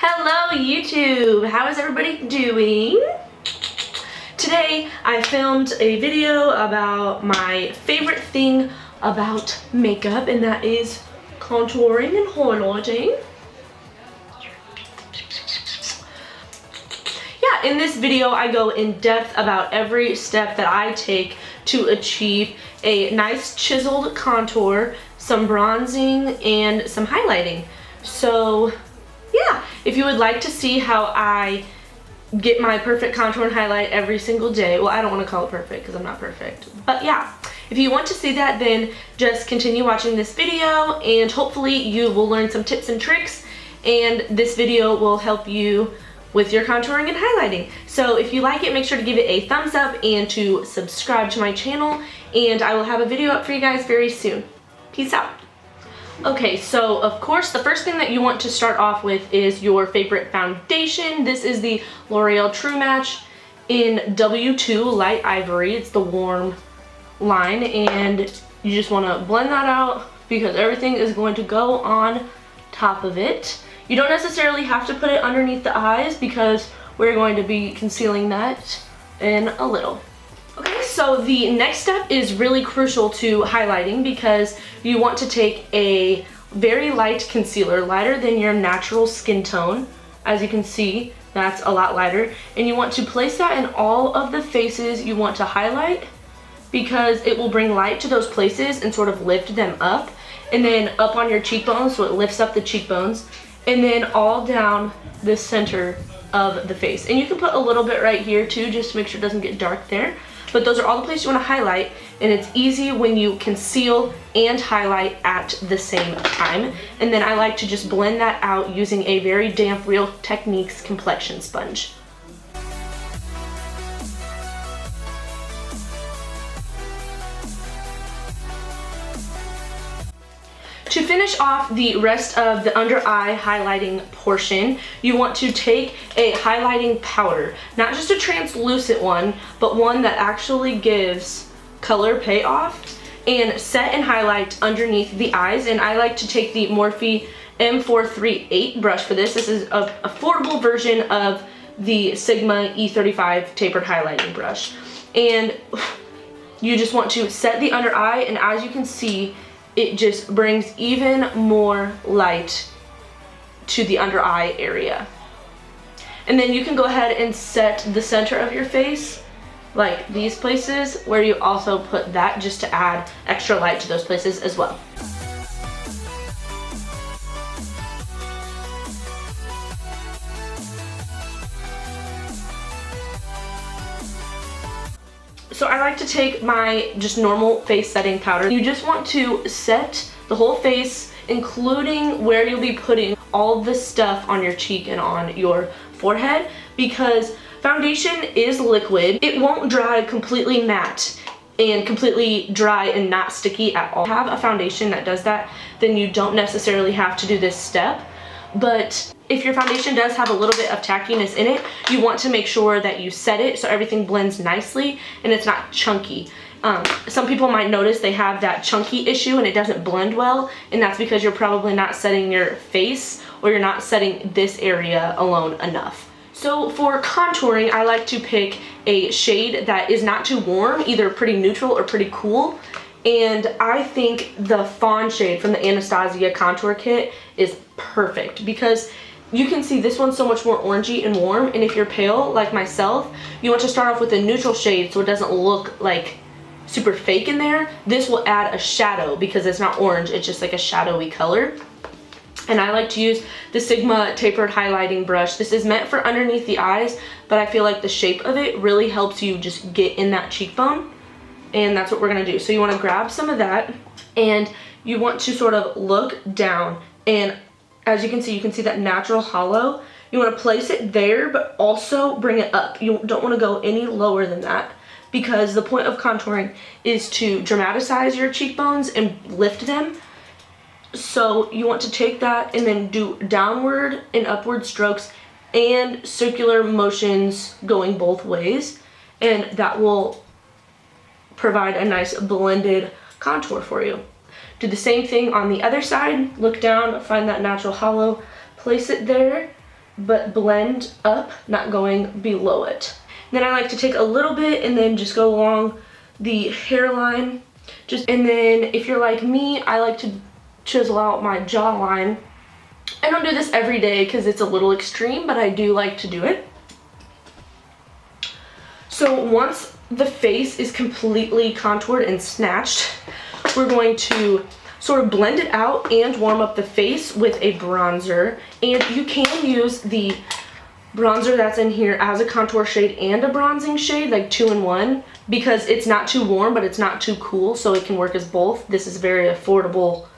Hello YouTube! How is everybody doing? Today I filmed a video about my favorite thing about makeup, and that is contouring and highlighting. Yeah, in this video I go in depth about every step that I take to achieve a nice chiseled contour, some bronzing, and some highlighting. So yeah, if you would like to see how I get my perfect contour and highlight every single day, well, I don't want to call it perfect because I'm not perfect, but yeah, if you want to see that, then just continue watching this video and hopefully you will learn some tips and tricks, and this video will help you with your contouring and highlighting. So if you like it, make sure to give it a thumbs up and to subscribe to my channel, and I will have a video up for you guys very soon. Peace out. Okay, so of course the first thing that you want to start off with is your favorite foundation. This is the L'Oreal True Match in W2 Light Ivory. It's the warm line, and you just want to blend that out because everything is going to go on top of it. You don't necessarily have to put it underneath the eyes because we're going to be concealing that in a little. Okay, so the next step is really crucial to highlighting because you want to take a very light concealer, lighter than your natural skin tone. As you can see, that's a lot lighter. And you want to place that in all of the faces you want to highlight because it will bring light to those places and sort of lift them up. And then up on your cheekbones, so it lifts up the cheekbones. And then all down the center of the face. And you can put a little bit right here too, just to make sure it doesn't get dark there. But those are all the places you want to highlight, and it's easy when you conceal and highlight at the same time. And then I like to just blend that out using a very damp Real Techniques complexion sponge. To finish off the rest of the under eye highlighting portion, you want to take a highlighting powder, not just a translucent one, but one that actually gives color payoff, and set and highlight underneath the eyes. And I like to take the Morphe M438 brush for this. This is an affordable version of the Sigma E35 tapered highlighting brush. And you just want to set the under eye, and as you can see, it just brings even more light to the under eye area. And then you can go ahead and set the center of your face, like these places, where you also put that just to add extra light to those places as well. So I like to take my just normal face setting powder. You just want to set the whole face, including where you'll be putting all this stuff on your cheek and on your forehead, because foundation is liquid. It won't dry completely matte and completely dry and not sticky at all. If you have a foundation that does that, then you don't necessarily have to do this step. But if your foundation does have a little bit of tackiness in it, you want to make sure that you set it so everything blends nicely and it's not chunky. Some people might notice they have that chunky issue and it doesn't blend well, and that's because you're probably not setting your face, or you're not setting this area alone enough. So for contouring, I like to pick a shade that is not too warm, either pretty neutral or pretty cool. And I think the fawn shade from the Anastasia contour kit is perfect because you can see this one's so much more orangey and warm, and if you're pale like myself, you want to start off with a neutral shade so it doesn't look like super fake in there. This will add a shadow because it's not orange, it's just like a shadowy color. And I like to use the Sigma tapered highlighting brush. This is meant for underneath the eyes, but I feel like the shape of it really helps you just get in that cheekbone. And that's what we're gonna do. So you wanna grab some of that, and you want to sort of look down, and as you can see that natural hollow. You wanna place it there, but also bring it up. You don't wanna go any lower than that, because the point of contouring is to dramatize your cheekbones and lift them. So you want to take that and then do downward and upward strokes and circular motions going both ways, and that will provide a nice blended contour for you. Do the same thing on the other side. Look down, find that natural hollow, place it there, but blend up, not going below it. Then I like to take a little bit and then just go along the hairline. And then if you're like me, I like to chisel out my jawline. I don't do this every day because it's a little extreme, but I do like to do it. So once the face is completely contoured and snatched, we're going to sort of blend it out and warm up the face with a bronzer. And you can use the bronzer that's in here as a contour shade and a bronzing shade, like 2-in-1, because it's not too warm but it's not too cool, so it can work as both. This is very affordable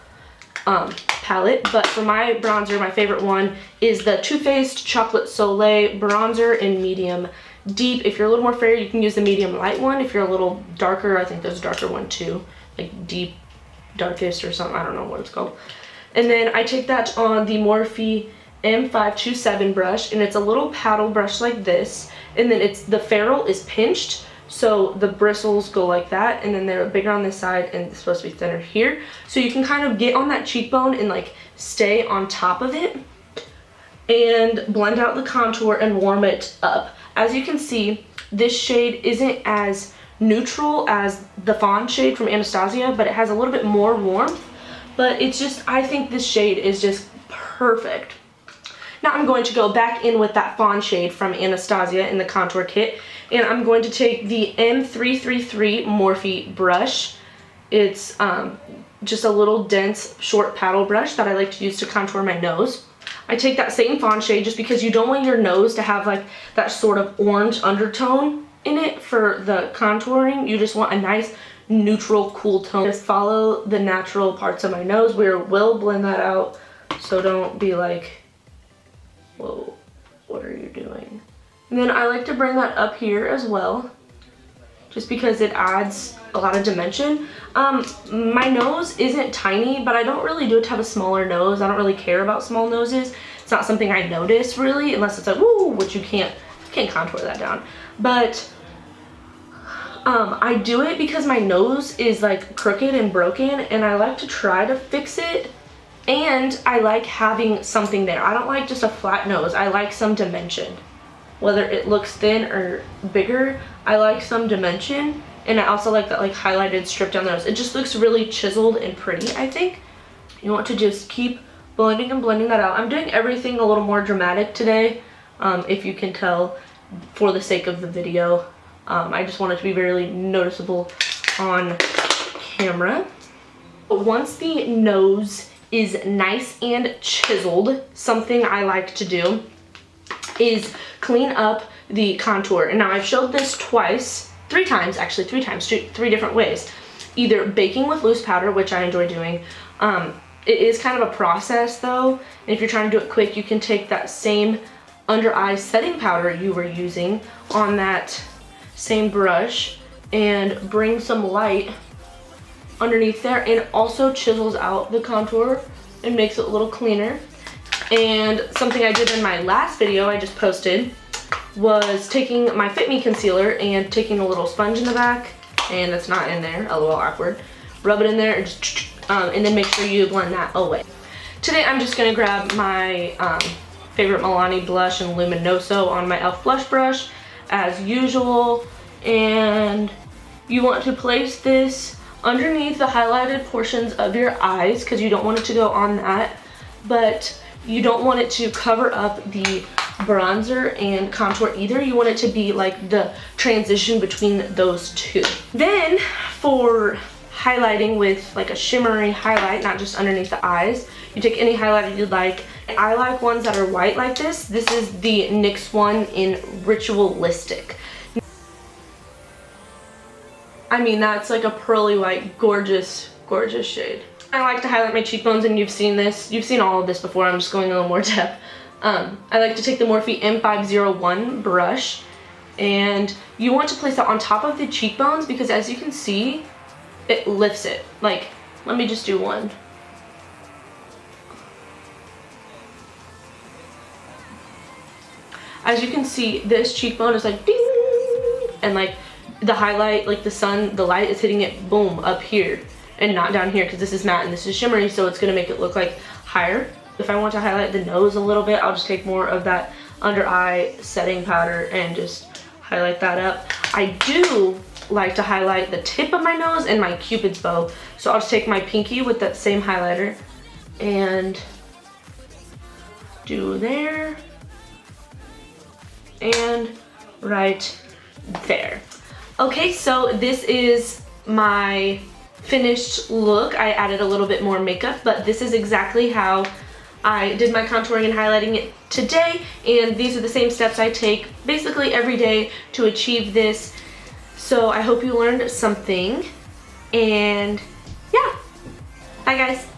palette. But for my bronzer, my favorite one is the Too Faced Chocolate Soleil bronzer in medium deep. If you're a little more fair, you can use the medium light one. If you're a little darker, I think there's a darker one too, like deep darkest or something, I don't know what it's called. And then I take that on the Morphe M527 brush, and it's a little paddle brush like this, and then the ferrule is pinched, so the bristles go like that, and then they're bigger on this side and it's supposed to be thinner here, so you can kind of get on that cheekbone and like stay on top of it and blend out the contour and warm it up. As you can see, this shade isn't as neutral as the fawn shade from Anastasia, but it has a little bit more warmth. But it's just, I think this shade is just perfect. Now I'm going to go back in with that fawn shade from Anastasia in the contour kit, and I'm going to take the M333 Morphe brush. It's just a little dense short paddle brush that I like to use to contour my nose. I take that same fawn shade just because you don't want your nose to have like that sort of orange undertone in it for the contouring. You just want a nice neutral cool tone. Just follow the natural parts of my nose. We will blend that out, so don't be like, whoa, what are you doing? And then I like to bring that up here as well, just because it adds a lot of dimension. My nose isn't tiny, but I don't really do it to have a smaller nose. I don't really care about small noses. It's not something I notice really, unless it's like, woo, which you can't contour that down. But I do it because my nose is like crooked and broken, and I like to try to fix it, and I like having something there. I don't like just a flat nose. I like some dimension. Whether it looks thin or bigger, I like some dimension, and I also like that like highlighted strip down the nose. It just looks really chiseled and pretty, I think. You want to just keep blending and blending that out. I'm doing everything a little more dramatic today, if you can tell, for the sake of the video. I just want it to be very noticeable on camera. But once the nose is nice and chiseled, something I like to do is clean up the contour. And now I've showed this three times, three different ways. Either baking with loose powder, which I enjoy doing. It is kind of a process though, and if you're trying to do it quick, you can take that same under eye setting powder you were using on that same brush and bring some light underneath there, and also chisels out the contour and makes it a little cleaner. And something I did in my last video I just posted was taking my Fit Me concealer and taking a little sponge in the back, and it's not in there, a little awkward, rub it in there and just and then make sure you blend that away. Today I'm just gonna grab my favorite Milani blush and Luminoso on my e.l.f. blush brush as usual, and you want to place this underneath the highlighted portions of your eyes because you don't want it to go on that, but you don't want it to cover up the bronzer and contour either. You want it to be like the transition between those two. Then for highlighting with like a shimmery highlight, not just underneath the eyes, you take any highlighter you'd like. I like ones that are white like this. This is the NYX one in Ritualistic. I mean, that's like a pearly white, gorgeous, gorgeous shade. I like to highlight my cheekbones, and you've seen this. You've seen all of this before. I'm just going a little more depth. I like to take the Morphe M501 brush, and you want to place that on top of the cheekbones because, as you can see, it lifts it. Like, let me just do one. As you can see, this cheekbone is like ding, and like the highlight, like the sun, the light is hitting it, boom, up here and not down here because this is matte and this is shimmery, so it's gonna make it look like higher. If I want to highlight the nose a little bit, I'll just take more of that under eye setting powder and just highlight that up. I do like to highlight the tip of my nose and my Cupid's bow. So I'll just take my pinky with that same highlighter and do there and right there. Okay, so this is my finished look. I added a little bit more makeup, but this is exactly how I did my contouring and highlighting it today, and these are the same steps I take basically every day to achieve this. So I hope you learned something, and yeah, bye guys.